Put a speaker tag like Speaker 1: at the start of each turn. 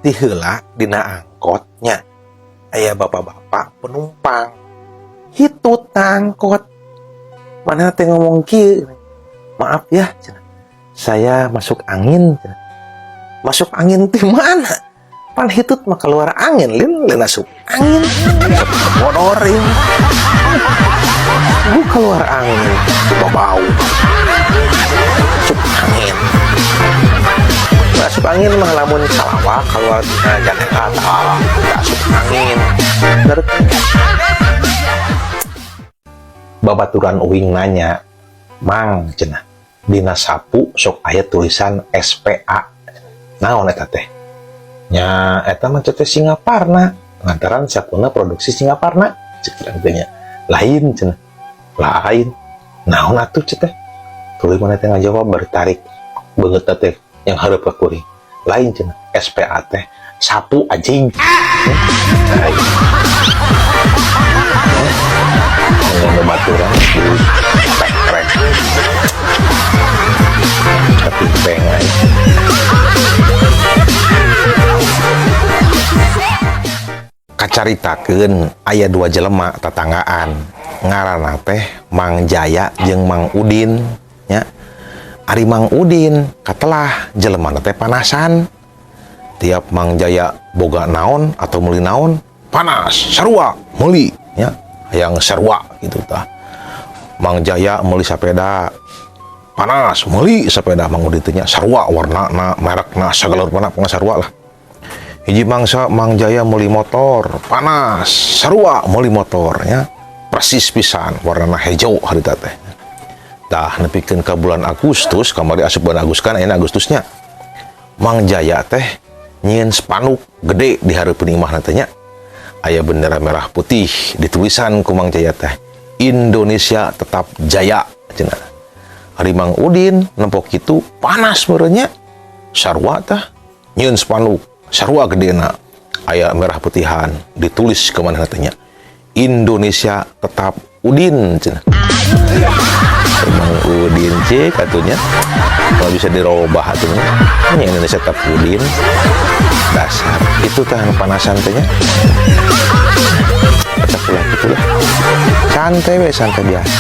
Speaker 1: Ti heula dina angkotnya aya bapak-bapak penumpang hitut angkot. Mana teh ngomong kieu, maaf ya cenah, saya masuk angin cenah. Masuk angin ti mana? Pan hitut mah keluar angin, lain masuk angin. Bodorin. Lu keluar angin, bau. Masuk angin. Masuk angin mah lamun salawak keluar dina Jakarta, masuk angin. Bener. Babaturan uing nanya, "Mang cenah, dina sapu sok aya tulisan SPA. Naon eta teh?" Nya eta mah teh Singaparna, lantaran sapuna produksi Singaparna. Cek tanya, lain cenah. Lain. Naon atuh teh? Tuluy mana teh ngajawab bertarik beungeut teh yang hareup ka kuring. Lain cenah, SPA teh sapu anjing. Yang baturan krek. Tapi pengen. Kacaritakeun aya dua jelema tetanggaan ngaranna teh Mang Jaya jeung Mang Udin nya. Ari Mang Udin katelah jelemana teh panasan. Tiap Mang Jaya boga naon atau meuli naon, panas, sarua, meuli nya. Hayang sarua gitu tah. Mang Jaya meuli sapeda, panas, meuli sapeda. Mang Udin teh nya sarua warnana, merekna sagala rupana sarua lah. Hiji mangsa Mang Jaya meuli motor, panas, sarua meuli motornya, persis pisan warnana hejo harita teh. Tah nepikeun ka bulan Agustus, kamari asup bulan Agustus kan ayeuna Agustusnya. Mang Jaya teh nyieun spanduk gede di hareupeun imahna teh nya. Aya bendera merah putih ditulisan ku Mang Jaya teh, Indonesia tetap jaya cenah. Hari Mang Udin nempok kitu panas meureun nya. Sarua tah nyieun spanduk sarua gedena aya merah putihan ditulis ke mana katanya, Indonesia tetap Udin cenah. Mang Udin cek atunya kalau bisa dirobah atunya Indonesia tetap Udin. Dasar itu tah panasan teh nya. Baca pula gitu lah. Santai we, santai biasa.